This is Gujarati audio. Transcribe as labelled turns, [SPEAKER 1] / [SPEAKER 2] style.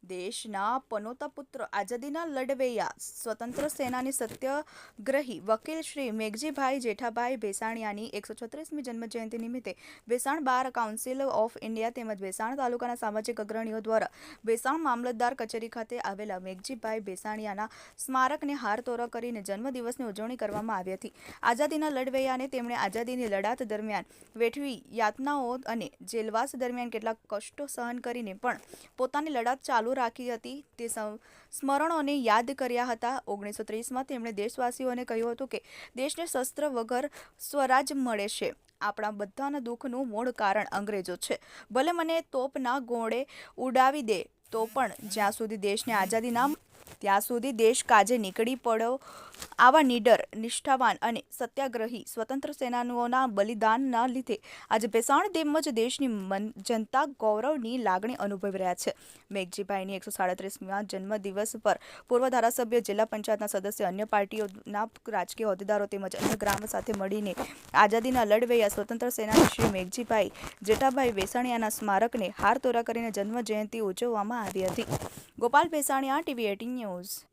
[SPEAKER 1] દેશના પનોતા પુત્ર આઝાદીના લડવૈયા સ્વતંત્ર સેનાની સત્યાગ્રહી વકીલ શ્રી મેઘજીભાઈ જેઠાભાઈ ભેસાણિયાની 136મી જન્મજયંતિ નિમિત્તે Bhesan bar council of India તેમજ ભેસાણ તાલુકાના સામાજિક અગ્રણીઓ દ્વારા ભેસાણ મામલતદાર કચેરી ખાતે આવેલા મેઘજીભાઈ ભેસાણિયાના સ્મારકને હારતોરા કરીને જન્મદિવસની ઉજવણી કરવામાં આવી હતી. આઝાદીના લડવૈયાને તેમણે આઝાદીની લડાત દરમિયાન વેઠવી યાતનાઓ અને જેલવાસ દરમિયાન કેટલાક કષ્ટો સહન કરીને પણ પોતાની લડાત ચાલુ રાખી હતી તે સ્મરણોને યાદ કર્યા હતા. 1930માં તેમણે દેશવાસીઓને કહ્યું હતું કે દેશને શસ્ત્ર વગર સ્વરાજ મળે છે. આપણા બધાના દુઃખનું મૂળ કારણ અંગ્રેજો છે. ભલે મને તોપના ગોળે ઉડાવી દે તો પણ જ્યાં સુધી દેશને આઝાદી ના ત્યાં સુધી દેશ કાજે નીકળી પડ્યો. આવા નીડર, નિષ્ઠાવાન અને સત્યાગ્રહી સ્વતંત્ર સેનાનીઓના બલિદાનના લીધે આજે ભેસાણ તેમજ દેશની જનતા ગૌરવની લાગણી અનુભવી રહ્યા છે. મેઘજીભાઈની 137મા જન્મદિવસ પર પૂર્વ ધારાસભ્ય, જિલ્લા પંચાયતના સદસ્ય, અન્ય પાર્ટીઓના રાજકીય હોદ્દેદારો તેમજ અન્ય ગ્રામ સાથે મળીને આઝાદીના લડવૈયા સ્વતંત્ર સેનાની શ્રી મેઘજીભાઈ જેઠાભાઈ ભેસાણિયાના સ્મારકને હારતોરા કરીને જન્મ જયંતિ ઉજવવામાં આવી હતી. Gopal Bhesaniya, TV18 news.